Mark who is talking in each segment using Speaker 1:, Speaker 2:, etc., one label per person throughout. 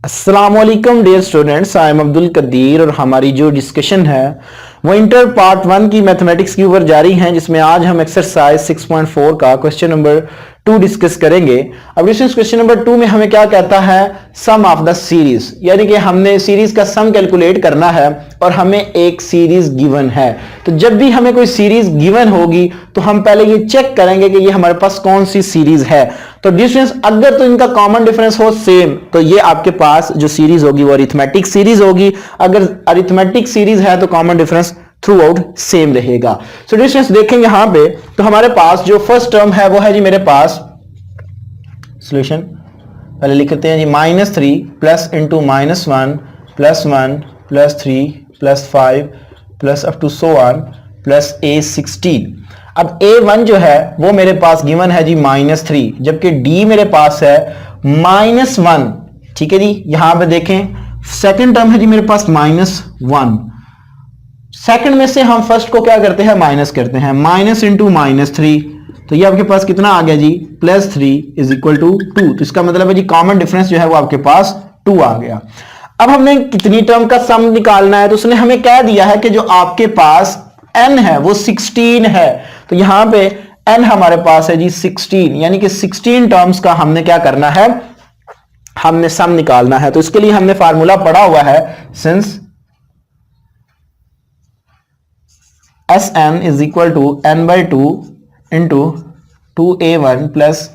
Speaker 1: अस्सलामुअलैकुम dear students, I am Abdul Kadir और हमारी जो डिस्कशन है वो इंटर पार्ट 1 की मैथमेटिक्स के ऊपर जारी है, जिसमें आज हम एक्सरसाइज 6.4 का क्वेश्चन नंबर 2 डिस्कस करेंगे। अब इस क्वेश्चन नंबर 2 में हमें क्या कहता है, सम ऑफ द सीरीज, यानी कि हमने सीरीज का सम कैलकुलेट करना है और हमें एक सीरीज गिवन है। तो जब भी हमें कोई सीरीज गिवन होगी तो हम पहले ये चेक करेंगे कि ये हमारे पास कौन सी सीरीज है। तो डिफरेंस अगर तो इनका कॉमन डिफरेंस हो सेम, तो ये आपके पास जो सीरीज होगी वो अरिथमेटिक सीरीज होगी। अगर अरिथमेटिक सीरीज है तो common difference throughout same रहेगा। सो डिफरेंस देखेंगे यहां पे, तो हमारे पास जो फर्स्ट टर्म है वो है जी मेरे पास सॉल्यूशन पहले लिखते हैं जी -3 plus into -1 plus 1 plus 3 plus 5 plus up to so on plus A16। अब A1 जो है वो मेरे पास गिवन है जी -3, जबकि D मेरे पास है -1। ठीक है जी, यहां पे देखें सेकंड टर्म है जी मेरे पास -1। सेकंड में से हम फर्स्ट को क्या करते हैं, माइनस करते हैं, माइनस इंटू -3, तो ये आपके पास कितना आ गया जी +3 इज इक्वल टू 2। तो इसका मतलब है जी कॉमन डिफरेंस जो है वो आपके पास 2 आ गया। अब हमने कितनी टर्म का सम निकालना है, तो उसने हमें कह दिया है कि जो आपके पास n है वो 16 है। तो यहां पे n हमारे पास है जी 16, यानी कि 16 टर्म्स का हमने क्या करना है, हमने सम निकालना है। तो इसके लिए हमने फार्मूला पढ़ा हुआ है, since Sn is equal to n/2 into 2a1 plus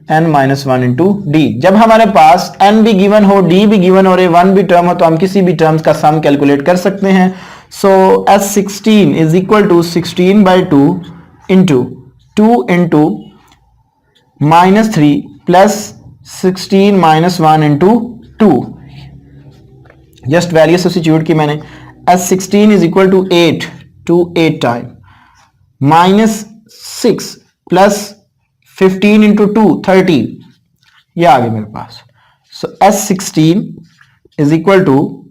Speaker 1: n-1 into D. जब हमारे पास n भी गिवन हो, d भी गिवन हो और a1 भी टर्म हो, तो हम किसी भी टर्म्स का सम कैलकुलेट कर सकते हैं। So S16 is equal to 16/2 into 2 into -3 plus 16 -1 into 2। Just value substitute की मैंने। S16 is equal to 8 time -6 plus 15 into 2 30, ये आ गया मेरे पास। So S16 is equal to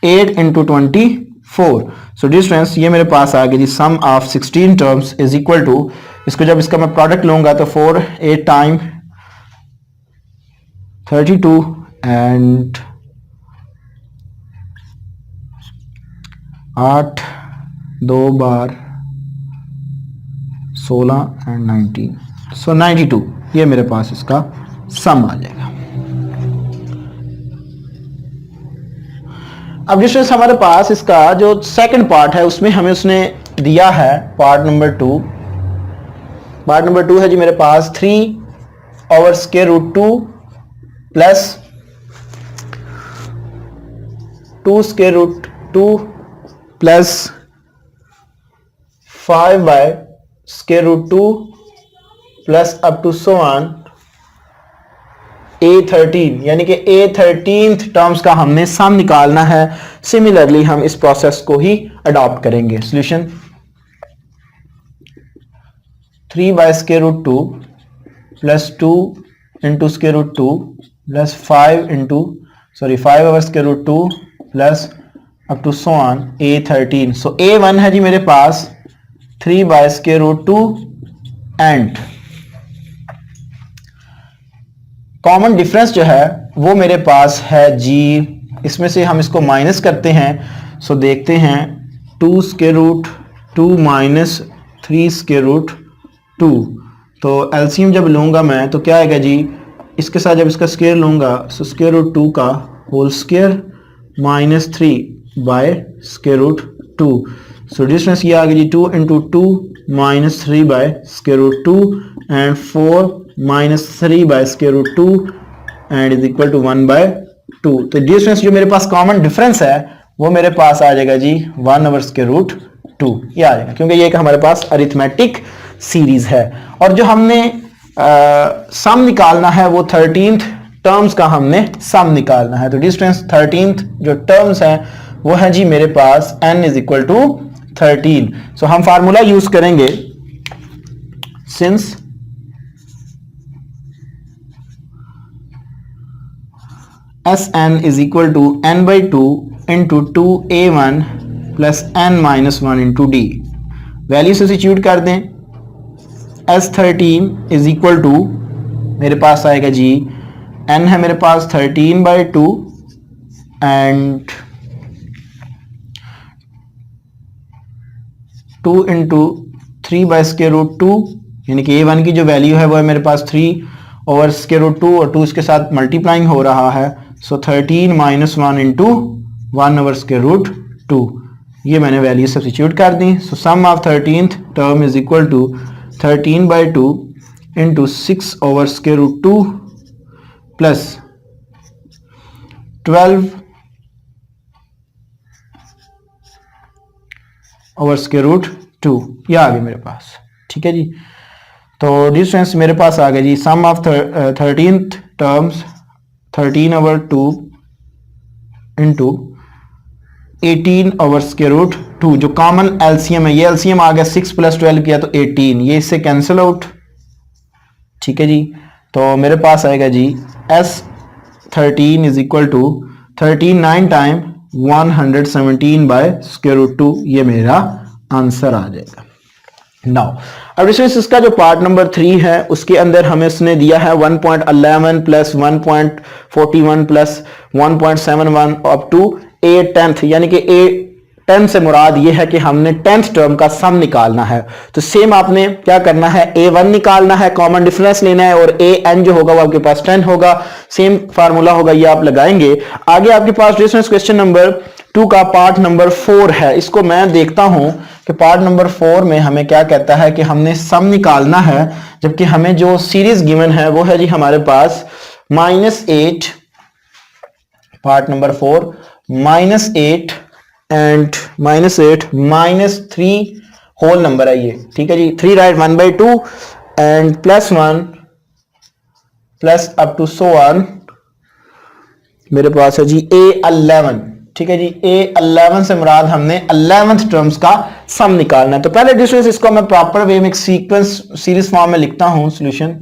Speaker 1: 8 into 24। So difference ये मेरे पास आ गया जी sum of 16 terms is equal to, इसको जब इसका मैं प्रोडक्ट लूंगा तो 4 8 टाइम 32 एंड 8 2 बार 16 एंड 19, सो 92, ये मेरे पास इसका सम आ जाएगा। अब डिस्टेंस हमारे पास इसका जो सेकंड पार्ट है उसमें हमें उसने दिया है पार्ट नंबर 2। पार्ट नंबर 2 है जी मेरे पास 3/√2 plus 2/√2 plus 5/√2 plus up to so on A13, यानी कि A13th टर्म्स का हमने सम निकालना है। सिमिलरली हम इस प्रोसेस को ही अडॉप्ट करेंगे। Solution 3/√2 plus 2 into √2 plus 5/√2 plus up to so on A13। So A1 है जी मेरे पास 3/√2 एंड कॉमन डिफरेंस जो है वो मेरे पास है जी, इसमें से हम इसको माइनस करते हैं। सो देखते हैं 2/√2 माइनस 3/√2, तो एलसीएम जब लूंगा मैं तो क्या आएगा जी, इसके साथ जब इसका स्क्वायर लूंगा सो √2 का होल स्क्वायर -3/√2। सो डिफरेंस ये आ गया जी 2 into 2 minus 3/√2 and 4 -3/√2 and is equal to 1/2। तो डिफरेंस जो मेरे पास कॉमन डिफरेंस है वो मेरे पास आ जाएगा जी 1/√2, ये आ जाएगा, क्योंकि ये एक हमारे पास अरिथमेटिक सीरीज है। और जो हमने सम निकालना है वो 13th टर्म्स का हमने सम निकालना है। तो डिस्टेंस 13th जो टर्म्स हैं वो है जी मेरे पास n is equal to 13। So हम फार्मूला यूज करेंगे, since Sn is equal to n/2 into 2a1 plus n-1 into d. Value substitute कर दें। S13 इज इक्वल टू मेरे पास आएगा जी n है मेरे पास 13/2 and 2 into 3 by square root 2, यानी कि a1 की जो वैल्यू है वो है मेरे पास 3 ओवर स्क्वायर रूट 2 और 2 इसके साथ मल्टीप्लाइंग हो रहा है, so 13 minus 1 into 1 over square root 2, ये मैंने वैल्यू सब्स्टिट्यूट कर दी। So sum of 13th term is equal to 13 by 2 into 6 over square root 2 plus 12 over square root 2, ये आ गया मेरे पास। ठीक है जी, तो डिस्टेंस मेरे पास आ गया जी sum of 13th terms 13 over 2 into 18 over square root 2, जो कॉमन एलसीएम है, ये एलसीएम आ गया 6 प्लस 12 किया तो 18, ये इससे कैंसिल आउट। ठीक है जी, तो मेरे पास आएगा जी S13 is equal to 13 9 time 117 by square root 2, ये मेरा आंसर आ जाएगा। नाउ अब इसका जो पार्ट नंबर 3 है उसके अंदर हमें उसने दिया है 1.11 plus 1.41 plus 1.71 up to a10th, यानी कि a10 से मुराद ये है कि हमने 10th टर्म का सम निकालना है। तो सेम आपने क्या करना है, a1 निकालना है, कॉमन डिफरेंस लेना है और an जो होगा वो आपके पास 10 होगा, सेम फार्मूला होगा, ये आप लगाएंगे। आगे आपके पास डिफरेंस क्वेश्चन नंबर 2 का पार्ट नंबर 4 है, इसको मैं देखता हूं कि पार्ट नंबर 4 में हमें क्या कहता है कि हमने सम निकालना है, जबकि हमें जो सीरीज गिवन है वो है जी हमारे पास -8, part number 4 -8 and -8 -3 whole number है ये। ठीक है जी, 3 right 1/2 and +1 plus up to so on मेरे पास है जी A11। ठीक है जी, A11 से मुराद हमने 11th टर्म्स का सम निकालना है। तो पहले डिस्टेंस इसको मैं प्रॉपर वे में एक सीक्वेंस सीरीज फॉर्म में लिखता हूं, सॉल्यूशन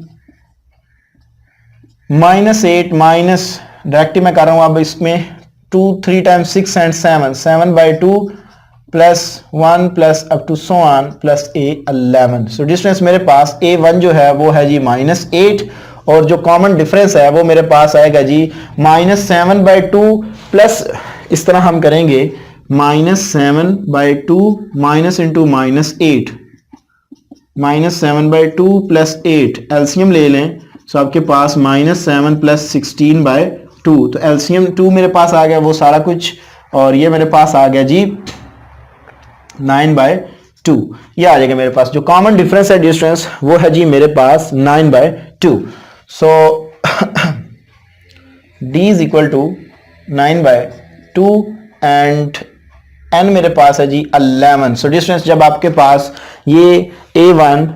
Speaker 1: -8 माइनस डायरेक्टली मैं कर रहा हूं अब इसमें 2 3 times 6 and 7/2 plus 1 plus up to so on plus A11। So distance मेरे पास A1 जो है वो है जी -8 और जो कॉमन डिफरेंस है वो मेरे पास आएगा जी -7/2 प्लस, इस तरह हम करेंगे -7/2 माइनस इंटू -8 -7/2 प्लस 8, एलसीएम ले लें, सो आपके पास -7 प्लस 16/2, तो एलसीएम 2 मेरे पास आ गया वो सारा कुछ, और ये मेरे पास आ गया जी 9/2, ये आ जाएगा मेरे पास। जो कॉमन डिफरेंस है डिस्टेंस वो है जी मेरे पास 9/2। So D is equal to 9/2 and n मेरे पास है जी 11। सो डिस्टेंस जब आपके पास ये A1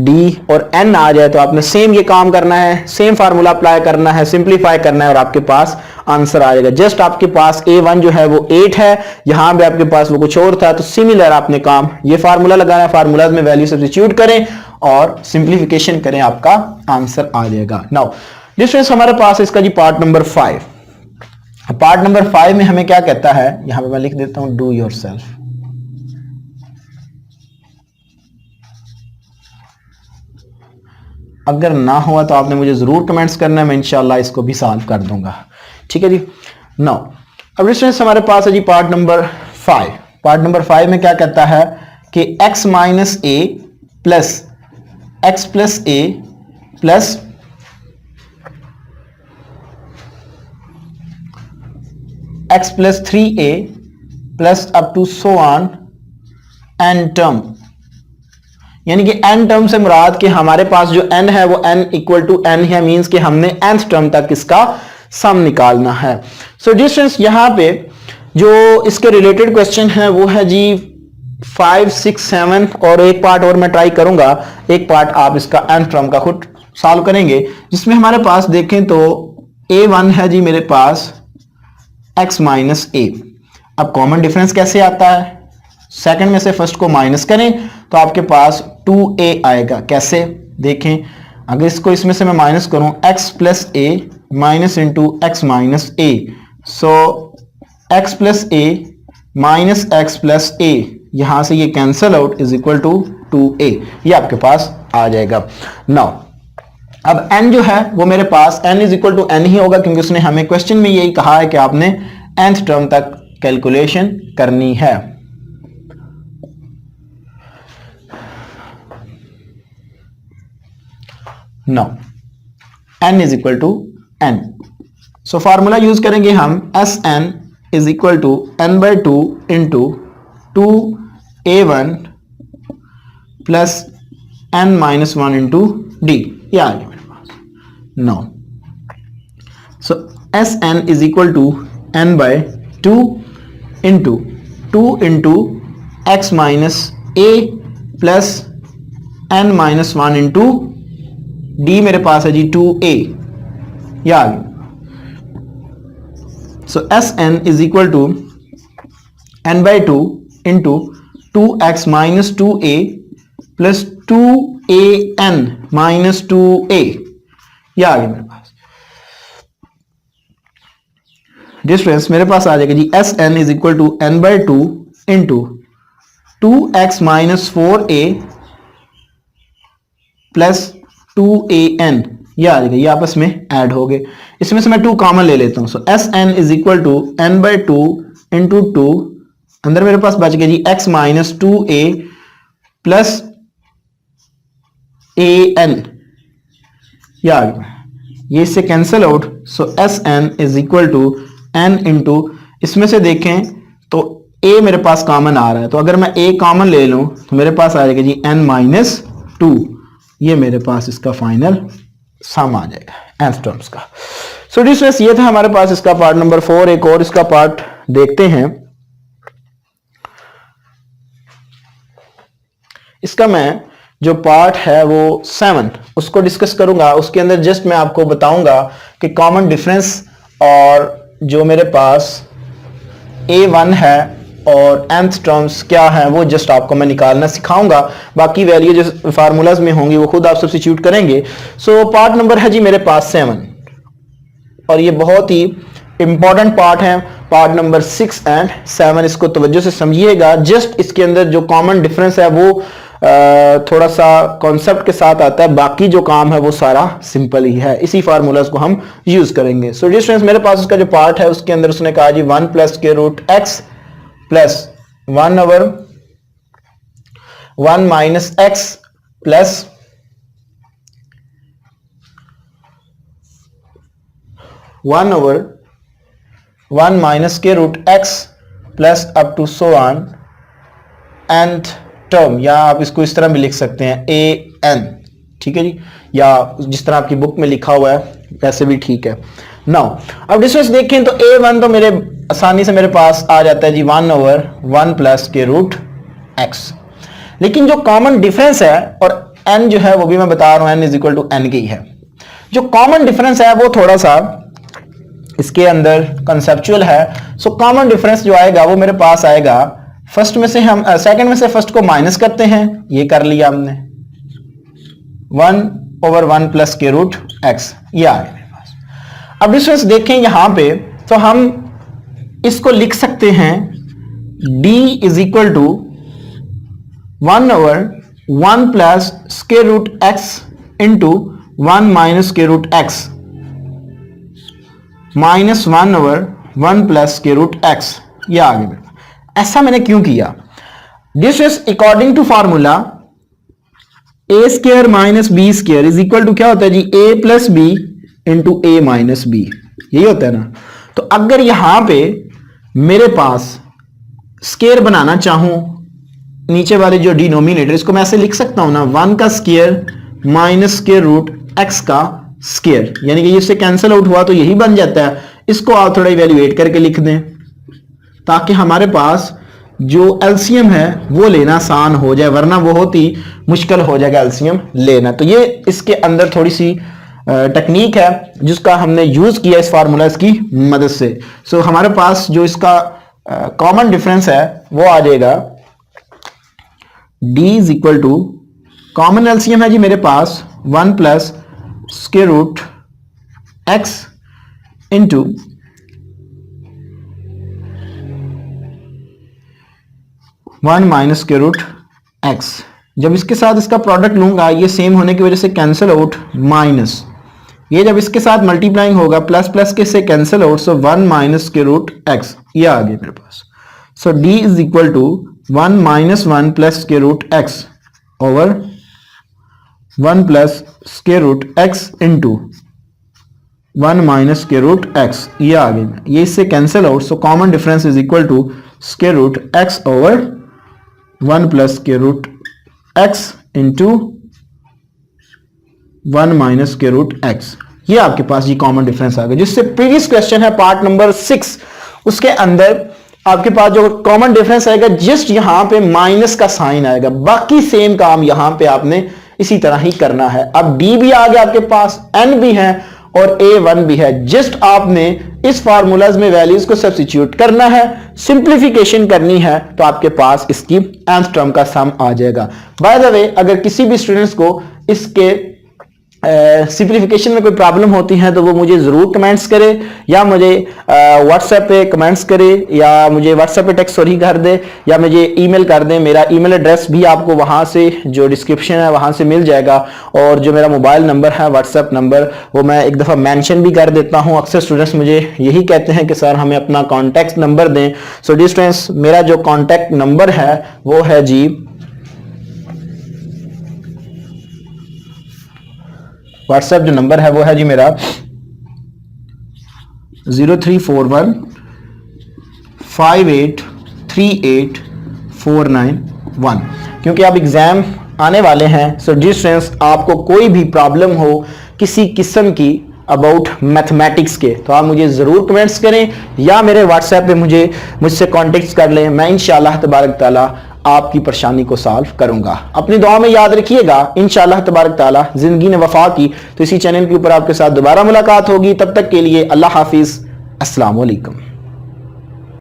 Speaker 1: D और n आ जाए तो आपने सेम ये काम करना है, सेम फार्मूला अप्लाई करना है, सिंप्लीफाई करना है और आपके पास आंसर आ जाएगा। जस्ट आपके पास A1 जो है वो 8 है, यहां पे आपके पास वो कुछ और था, तो सिमिलर आपने काम ये फार्मूला लगाना है, फार्मूला में वैल्यू सब्स्टिट्यूट करें और सिंप्लीफिकेशन करें, आपका आंसर आ जाएगा। नाउ डिस्टेंस हमारे पास इसका जी पार्ट नंबर 5। पार्ट नंबर 5 में हमें क्या कहता है, यहां पे मैं लिख देता हूं डू योरसेल्फ। अगर ना हुआ तो आपने मुझे जरूर कमेंट्स करना है, मैं इंशाल्लाह इसको भी सॉल्व कर दूंगा। ठीक है जी, नाउ अब डिस्टेंस हमारे पास है जी पार्ट नंबर 5। पार्ट नंबर 5 में क्या कहता है कि x minus A plus X plus A plus x plus 3a plus up to so on n term, यानी कि n टर्म से मुराद कि हमारे पास जो n है वो n इक्वल टू n है, मींस कि हमने nth टर्म तक इसका सम निकालना है। सो डिस्टेंस यहां पे जो इसके रिलेटेड क्वेश्चन है वो है जी 5 6 7 और एक पार्ट और मैं ट्राई करूंगा, एक पार्ट आप इसका nth टर्म का खुद सॉल्व करेंगे, जिसमें हमारे पास देखें तो a1 है जी मेरे पास x माइनस ए। अब कॉमन डिफरेंस कैसे आता है, सेकंड में से फर्स्ट को माइनस करें तो आपके पास 2a आएगा। कैसे देखें, अगर इसको इसमें से मैं माइनस करूं x plus A minus into x minus A, so x plus A minus x plus A, यहां से ये cancel out is equal to 2a, ये आपके पास आ जाएगा। नाउ अब n जो है वो मेरे पास n is equal to n ही होगा, क्योंकि उसने हमें क्वेश्चन में यही कहा है कि आपने nth टर्म तक कैलकुलेशन करनी है। Now n is equal to n, so formula use करेंगे हम Sn is equal to n by 2 into 2a1 plus n minus 1 into d, ये आ गया मेरे पास। Now so Sn is equal to n by 2 into 2 into x minus a plus n minus 1 into d, मेरे पास है जी 2a, ये आ गया। So Sn is equal to n by 2 into 2x minus 2a plus 2an minus 2a, ये आ गया मेरे पास। डिफरेंस मेरे पास आ जाएगा जी Sn is equal to n by 2 into 2x minus 4a plus 2an, ये आ जाएगा, ये आपस में ऐड हो गए। इसमें से मैं 2 कॉमन ले लेता हूं। So Sn is equal to n by 2 into 2, अंदर मेरे पास बच गया जी x minus 2a plus an, ये आ गया, ये इससे cancel out. So Sn is equal to n into, इसमें से देखें तो a मेरे पास कॉमन आ रहा है, तो अगर मैं a कॉमन ले लूं तो मेरे पास आ जाएगा जी n माइनस 2, ये मेरे पास इसका फाइनल सम आ जाएगा nth टर्म्स का। सो डिस्टेंस ये था हमारे पास इसका पार्ट नंबर 4। एक और इसका पार्ट देखते हैं। इसका मैं जो पार्ट है वो 7 उसको डिस्कस करूंगा। उसके अंदर जस्ट मैं आपको बताऊंगा कि कॉमन डिफरेंस और जो मेरे पास a1 है और nth टर्म्स क्या है वो जस्ट आपको मैं निकालना सिखाऊंगा। बाकी वैल्यू जो फार्मूलाज में होंगी वो खुद आप सब्स्टिट्यूट करेंगे। सो पार्ट नंबर है जी मेरे पास 7 और ये बहुत ही इंपॉर्टेंट पार्ट है। पार्ट नंबर 6 एंड 7 इसको तवज्जो से समझिएगा। जस्ट इसके अंदर जो कॉमन डिफरेंस है वो थोड़ा सा कॉन्सेप्ट के साथ आता है, बाकी जो काम है वो सारा सिंपल ही है। इसी फार्मूलाज को हम यूज करेंगे। सो डिस्टेंस मेरे पास उसका जो पार्ट है उसके अंदर उसने कहा जी 1 प्लस के root x plus 1 over 1 minus x plus 1 over 1 minus के root x plus up to so on nth term, या आप इसको इस तरह भी लिख सकते हैं an, ठीक है जी, या जिस तरह आपकी बुक में लिखा हुआ है वैसे भी ठीक है। नाउ अब डिस्टेंस देखें तो a1 तो मेरे आसानी से मेरे पास आ जाता है जी 1 ओवर 1 प्लस के रूट एक्स, लेकिन जो कॉमन डिफरेंस है और n जो है वो भी मैं बता रहा हूं n is equal to n की है। जो कॉमन डिफरेंस है वो थोड़ा सा इसके अंदर कंसेप्चुअल है। सो कॉमन डिफरेंस जो आएगा वो मेरे पास आएगा, फर्स्ट में से हम सेकंड में से फर्स्ट को माइनस करते हैं, ये कर लिया हमने 1 ओवर 1 प्लस के रूट एक्स, ये आ गया मेरे पास। अब डिफरेंस देखें यहां पे तो हम इसको लिख सकते हैं d is equal to 1 over 1 plus square root X into 1 minus square root X minus 1 over 1 plus square root X, ये आ गया। ऐसा मैंने क्यों किया? This is according to formula A square minus B square is equal to क्या होता है जी a plus B into A minus B, यही होता है ना। तो अगर यहां पे मेरे पास स्क्वायर बनाना चाहूं, नीचे वाले जो डिनोमिनेटर इसको मैं ऐसे लिख सकता हूं ना 1 का square minus square root X का स्क्वायर, यानी कि इससे कैंसिल आउट हुआ तो यही बन जाता है। इसको आप थोड़ा इवेल्युएट करके लिख दें ताकि हमारे पास जो एलसीएम है वो लेना आसान हो जाए, वरना बहुत ही मुश्किल हो जाएगा एलसीएम लेना। तो ये इसके अंदर थोड़ी सी टेक्निक है जिसका हमने यूज किया इस फार्मूला की मदद से। सो हमारे पास जो इसका कॉमन डिफरेंस है वो आ जाएगा d is equal to, common LCM है जी मेरे पास 1 plus square root X into 1 minus square root X. जब इसके साथ इसका प्रोडक्ट लूंगा ये सेम होने की वजह से कैंसिल आउट, माइनस ये जब इसके साथ मल्टीप्लाइंग होगा प्लस प्लस के से cancel out, so 1 minus square root X, ये आ गया मेरे पास। So d is equal to 1 minus 1 plus square root X over 1 plus square root X into 1 minus square root X, ये आ गया। ये इससे cancel out, so common difference is equal to square root X over 1 plus square root X into 1 minus square root X, ये आपके पास ये common difference आ गया। जिससे प्रीवियस क्वेश्चन है पार्ट नंबर 6, उसके अंदर आपके पास जो कॉमन डिफरेंस आएगा जस्ट यहां पे माइनस का साइन आएगा, बाकी सेम काम यहां पे आपने इसी तरह ही करना है। अब डी भी आ गया आपके पास, एन भी है और a1 भी है। जस्ट आपने इस फार्मूलाज में वैल्यूज को सब्स्टिट्यूट करना है, सिंप्लीफिकेशन करनी है, तो आपके पास इसकी nth टर्म का सम आ जाएगा। बाय द वे, अगर किसी भी स्टूडेंट्स को इसके सिंप्लीफिकेशन में कोई प्रॉब्लम होती है तो वो मुझे जरूर कमेंट्स करे, या मुझे व्हाट्सएप पे कमेंट्स करे, या मुझे व्हाट्सएप पे टेक्स्ट सॉरी कर दे, या मुझे ईमेल कर दे। मेरा ईमेल एड्रेस भी आपको वहां से जो डिस्क्रिप्शन है वहां से मिल जाएगा, और जो मेरा मोबाइल नंबर है व्हाट्सएप नंबर वो मैं एक दफ़ा मेंशन भी कर देता हूं। अक्सर स्टूडेंट्स मुझे यही कहते हैं कि सर हमें अपना कॉन्टैक्ट नंबर दें। सो डियर स्टूडेंट्स, मेरा जो कॉन्टैक्ट नंबर है वो है जी व्हाट्सएप जो नंबर है वो है जी मेरा 0341 5838 491। क्योंकि अब एग्जाम आने वाले हैं, सो डियर स्टूडेंट्स आपको कोई भी प्रॉब्लम हो किसी किस्म की अबाउट मैथमेटिक्स के, तो आप मुझे ज़रूर कमेंट्स करें या मेरे व्हाट्सएप पे मुझसे कॉन्टेक्ट कर लें। मैं इंशाअल्लाह तबारक ताला आपकी परेशानी को सॉल्व करूंगा। अपनी दुआ में याद रखिएगा, इंशाअल्लाह तबारक ताला जिंदगी ने वफा की तो इसी चैनल के ऊपर आपके साथ दोबारा मुलाकात होगी। तब तक के लिए अल्लाह हाफिज, अस्सलाम वालेकुम।